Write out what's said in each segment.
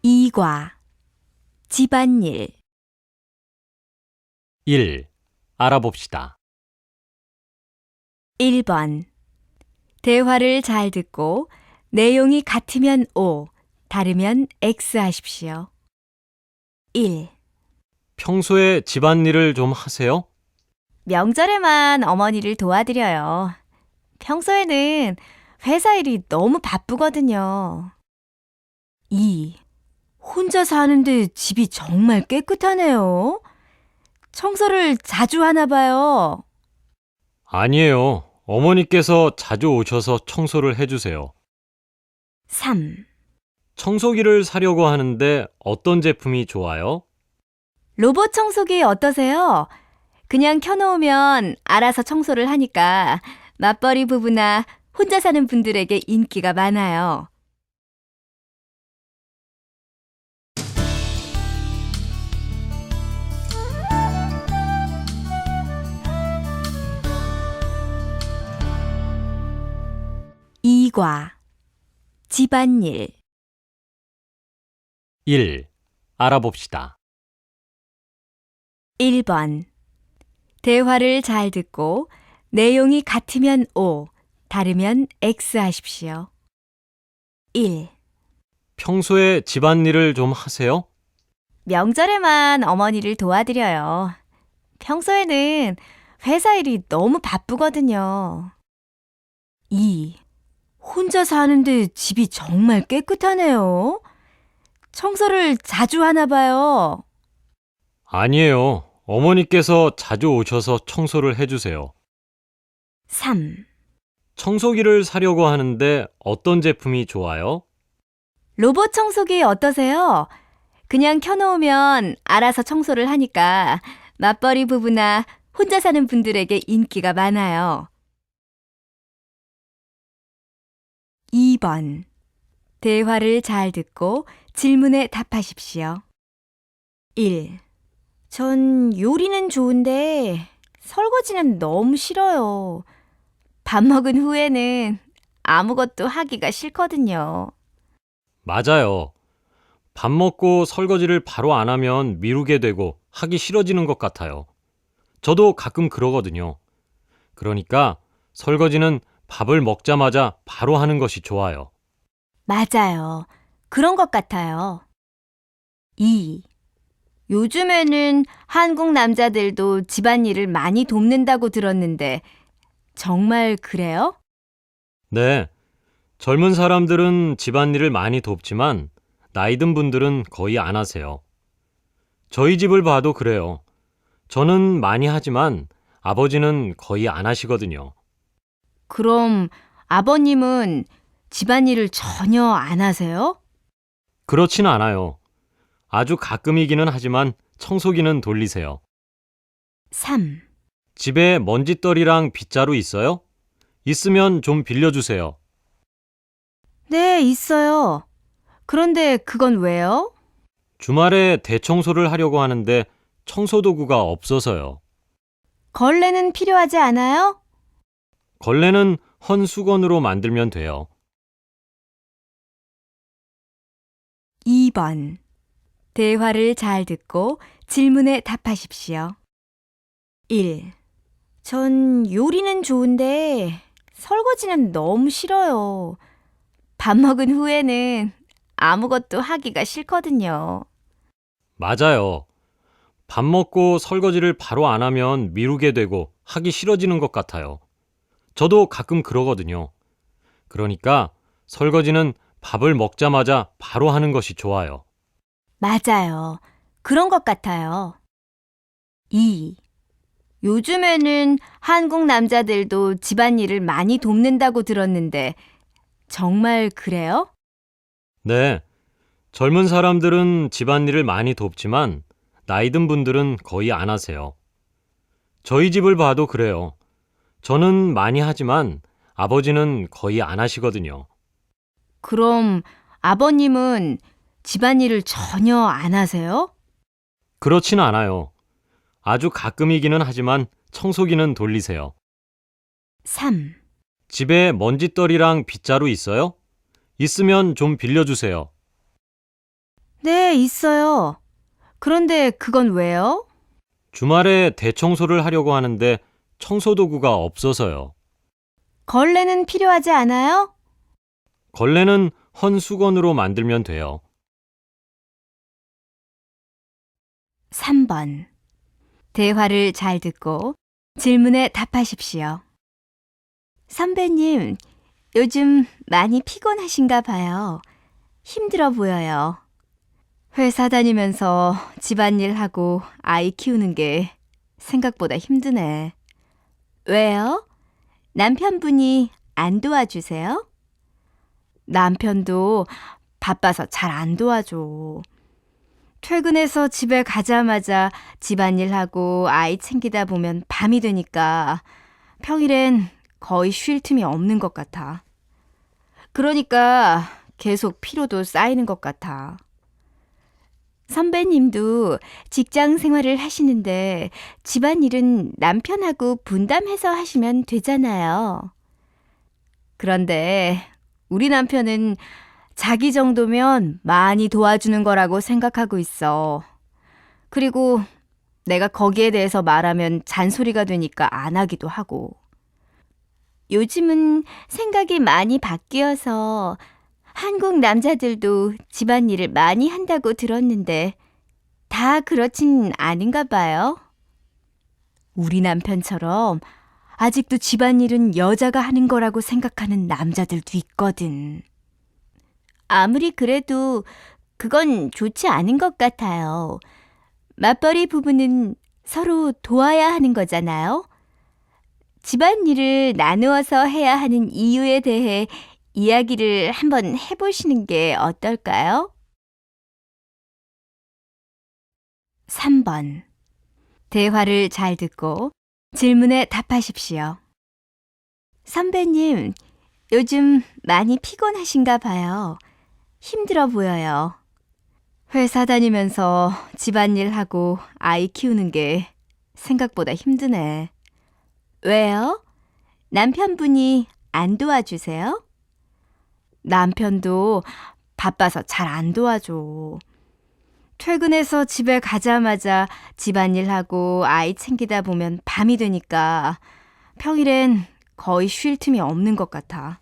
이과 집안일 1. 알아봅시다. 1번 대화를 잘 듣고 내용이 같으면 O, 다르면 X 하십시오. 1. 평소에 집안일을 좀 하세요? 명절에만 어머니를 도와드려요. 평소에는 회사 일이 너무 바쁘거든요. 2. 혼자 사는데 집이 정말 깨끗하네요. 청소를 자주 하나 봐요. 아니에요. 어머니께서 자주 오셔서 청소를 해주세요. 3. 청소기를 사려고 하는데 어떤 제품이 좋아요? 로봇 청소기 어떠세요? 그냥 켜놓으면 알아서 청소를 하니까 맞벌이 부부나 혼자 사는 분들에게 인기가 많아요. 이과 집안일 1. 알아봅시다. 1번 대화를 잘 듣고 내용이 같으면 O, 다르면 X 하십시오. 1. 평소에 집안일을 좀 하세요? 명절에만 어머니를 도와드려요. 평소에는 회사 일이 너무 바쁘거든요. 2. 혼자 사는데 집이 정말 깨끗하네요. 청소를 자주 하나 봐요. 아니에요. 어머니께서 자주 오셔서 청소를 해주세요. 3. 청소기를 사려고 하는데 어떤 제품이 좋아요? 로봇 청소기 어떠세요? 그냥 켜놓으면 알아서 청소를 하니까 맞벌이 부부나 혼자 사는 분들에게 인기가 많아요. 2번 대화를 잘 듣고 질문에 답하십시오. 1. 전 요리는 좋은데 설거지는 너무 싫어요. 밥 먹은 후에는 아무것도 하기가 싫거든요. 맞아요. 밥 먹고 설거지를 바로 안 하면 미루게 되고 하기 싫어지는 것 같아요. 저도 가끔 그러거든요. 그러니까 설거지는 밥을 먹자마자 바로 하는 것이 좋아요. 맞아요. 그런 것 같아요. 2. 요즘에는 한국 남자들도 집안일을 많이 돕는다고 들었는데 정말 그래요? 네, 젊은 사람들은 집안일을 많이 돕지만 나이 든 분들은 거의 안 하세요. 저희 집을 봐도 그래요. 저는 많이 하지만 아버지는 거의 안 하시거든요. 그럼 아버님은 집안일을 전혀 안 하세요? 그렇진 않아요. 아주 가끔이기는 하지만 청소기는 돌리세요. 3. 집에 먼지떨이랑 빗자루 있어요? 있으면 좀 빌려주세요. 네, 있어요. 그런데 그건 왜요? 주말에 대청소를 하려고 하는데 청소도구가 없어서요. 걸레는 필요하지 않아요? 걸레는 헌 수건으로 만들면 돼요. 2번 대화를 잘 듣고 질문에 답하십시오. 1. 전 요리는 좋은데 설거지는 너무 싫어요. 밥 먹은 후에는 아무것도 하기가 싫거든요. 맞아요. 밥 먹고 설거지를 바로 안 하면 미루게 되고 하기 싫어지는 것 같아요. 저도 가끔 그러거든요. 그러니까 설거지는 밥을 먹자마자 바로 하는 것이 좋아요. 맞아요. 그런 것 같아요. 2. 요즘에는 한국 남자들도 집안일을 많이 돕는다고 들었는데 정말 그래요? 네, 젊은 사람들은 집안일을 많이 돕지만 나이 든 분들은 거의 안 하세요. 저희 집을 봐도 그래요. 저는 많이 하지만 아버지는 거의 안 하시거든요. 그럼 아버님은 집안일을 전혀 안 하세요? 그렇진 않아요. 아주 가끔이기는 하지만 청소기는 돌리세요. 3. 집에 먼지떨이랑 빗자루 있어요? 있으면 좀 빌려주세요. 네, 있어요. 그런데 그건 왜요? 주말에 대청소를 하려고 하는데 청소도구가 없어서요. 걸레는 필요하지 않아요? 걸레는 헌수건으로 만들면 돼요. 3번. 대화를 잘 듣고 질문에 답하십시오. 선배님, 요즘 많이 피곤하신가 봐요. 힘들어 보여요. 회사 다니면서 집안일하고 아이 키우는 게 생각보다 힘드네. 왜요? 남편분이 안 도와주세요? 남편도 바빠서 잘 안 도와줘. 퇴근해서 집에 가자마자 집안일하고 아이 챙기다 보면 밤이 되니까 평일엔 거의 쉴 틈이 없는 것 같아. 그러니까 계속 피로도 쌓이는 것 같아. 선배님도 직장 생활을 하시는데 집안일은 남편하고 분담해서 하시면 되잖아요. 그런데 우리 남편은 자기 정도면 많이 도와주는 거라고 생각하고 있어. 그리고 내가 거기에 대해서 말하면 잔소리가 되니까 안 하기도 하고. 요즘은 생각이 많이 바뀌어서 한국 남자들도 집안일을 많이 한다고 들었는데 다 그렇진 아닌가 봐요. 우리 남편처럼 아직도 집안일은 여자가 하는 거라고 생각하는 남자들도 있거든. 아무리 그래도 그건 좋지 않은 것 같아요. 맞벌이 부부는 서로 도와야 하는 거잖아요. 집안일을 나누어서 해야 하는 이유에 대해 이야기를 한번 해보시는 게 어떨까요? 3번. 대화를 잘 듣고 질문에 답하십시오. 선배님, 요즘 많이 피곤하신가 봐요. 힘들어 보여요. 회사 다니면서 집안일하고 아이 키우는 게 생각보다 힘드네. 왜요? 남편분이 안 도와주세요? 남편도 바빠서 잘 안 도와줘. 퇴근해서 집에 가자마자 집안일하고 아이 챙기다 보면 밤이 되니까 평일엔 거의 쉴 틈이 없는 것 같아.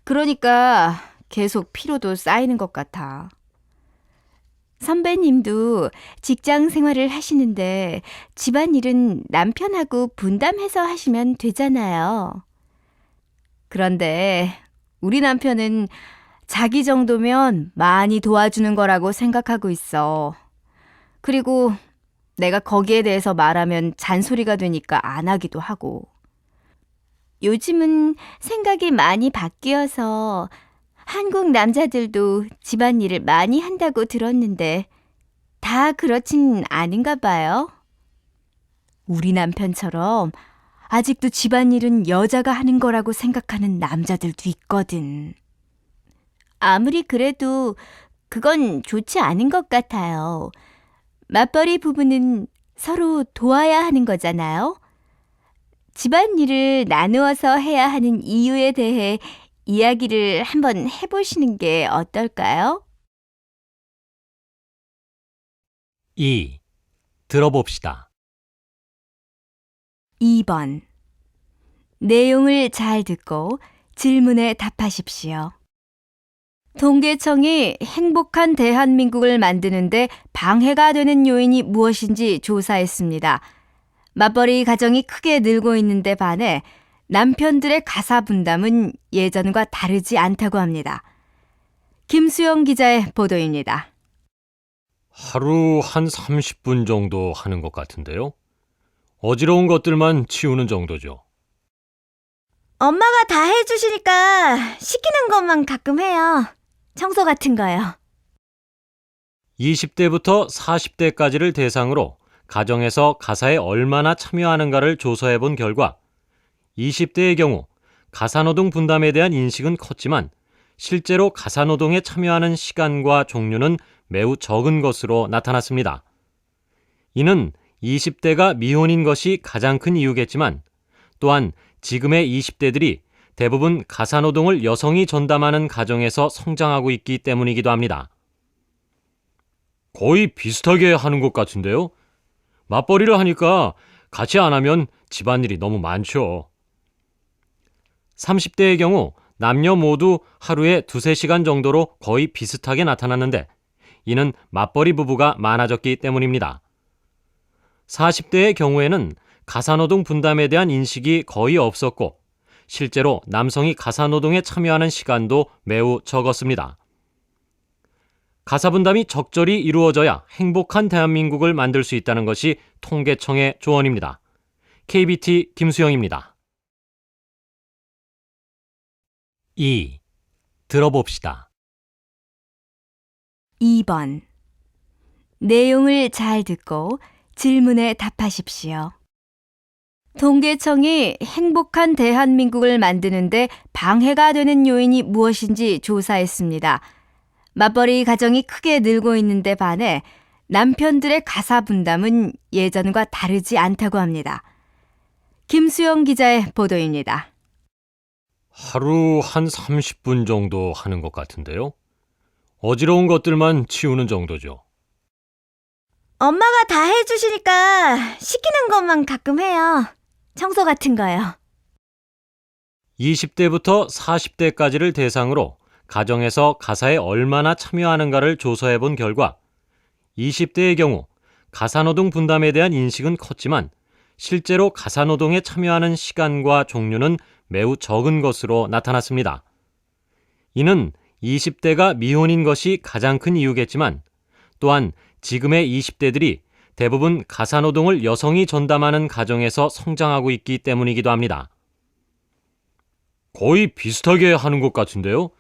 그러니까 계속 피로도 쌓이는 것 같아. 선배님도 직장 생활을 하시는데 집안일은 남편하고 분담해서 하시면 되잖아요. 그런데 우리 남편은 자기 정도면 많이 도와주는 거라고 생각하고 있어. 그리고 내가 거기에 대해서 말하면 잔소리가 되니까 안 하기도 하고. 요즘은 생각이 많이 바뀌어서 한국 남자들도 집안일을 많이 한다고 들었는데 다 그렇진 아닌가 봐요. 우리 남편처럼 아직도 집안일은 여자가 하는 거라고 생각하는 남자들도 있거든. 아무리 그래도 그건 좋지 않은 것 같아요. 맞벌이 부부는 서로 도와야 하는 거잖아요. 집안일을 나누어서 해야 하는 이유에 대해 이야기를 한번 해보시는 게 어떨까요? 2. 들어봅시다. 2번. 내용을 잘 듣고 질문에 답하십시오. 통계청이 행복한 대한민국을 만드는데 방해가 되는 요인이 무엇인지 조사했습니다. 맞벌이 가정이 크게 늘고 있는데 반해 남편들의 가사 분담은 예전과 다르지 않다고 합니다. 김수영 기자의 보도입니다. 하루 한 30분 정도 하는 것 같은데요. 어지러운 것들만 치우는 정도죠. 엄마가 다 해주시니까 시키는 것만 가끔 해요. 청소 같은 거요. 20대부터 40대까지를 대상으로 가정에서 가사에 얼마나 참여하는가를 조사해 본 결과 20대의 경우 가사노동 분담에 대한 인식은 컸지만 실제로 가사노동에 참여하는 시간과 종류는 매우 적은 것으로 나타났습니다. 이는 20대가 미혼인 것이 가장 큰 이유겠지만 또한 지금의 20대들이 대부분 가사노동을 여성이 전담하는 가정에서 성장하고 있기 때문이기도 합니다. 거의 비슷하게 하는 것 같은데요. 맞벌이를 하니까 같이 안 하면 집안일이 너무 많죠. 30대의 경우 남녀 모두 하루에 2-3시간 정도로 거의 비슷하게 나타났는데 이는 맞벌이 부부가 많아졌기 때문입니다. 40대의 경우에는 가사노동 분담에 대한 인식이 거의 없었고 실제로 남성이 가사노동에 참여하는 시간도 매우 적었습니다. 가사분담이 적절히 이루어져야 행복한 대한민국을 만들 수 있다는 것이 통계청의 조언입니다. KBT 김수영입니다. 2. 들어봅시다. 2번. 내용을 잘 듣고 질문에 답하십시오. 통계청이 행복한 대한민국을 만드는데 방해가 되는 요인이 무엇인지 조사했습니다. 맞벌이 가정이 크게 늘고 있는데 반해 남편들의 가사 분담은 예전과 다르지 않다고 합니다. 김수영 기자의 보도입니다. 하루 한 30분 정도 하는 것 같은데요. 어지러운 것들만 치우는 정도죠. 엄마가 다 해주시니까 시키는 것만 가끔 해요. 청소 같은 거요. 20대부터 40대까지를 대상으로 가정에서 가사에 얼마나 참여하는가를 조사해 본 결과 20대의 경우 가사노동 분담에 대한 인식은 컸지만 실제로 가사노동에 참여하는 시간과 종류는 매우 적은 것으로 나타났습니다. 이는 20대가 미혼인 것이 가장 큰 이유겠지만 또한 지금의 20대들이 대부분 가사노동을 여성이 전담하는 가정에서 성장하고 있기 때문이기도 합니다. 거의 비슷하게 하는 것 같은데요.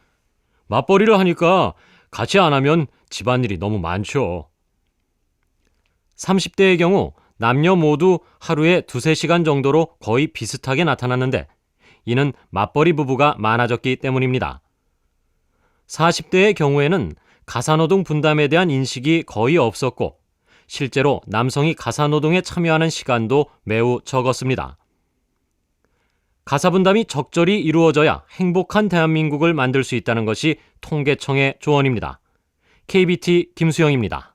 맞벌이를 하니까 같이 안 하면 집안일이 너무 많죠. 30대의 경우 남녀 모두 하루에 2-3시간 정도로 거의 비슷하게 나타났는데 이는 맞벌이 부부가 많아졌기 때문입니다. 40대의 경우에는 가사노동 분담에 대한 인식이 거의 없었고 실제로 남성이 가사노동에 참여하는 시간도 매우 적었습니다. 가사분담이 적절히 이루어져야 행복한 대한민국을 만들 수 있다는 것이 통계청의 조언입니다. KBT 김수영입니다.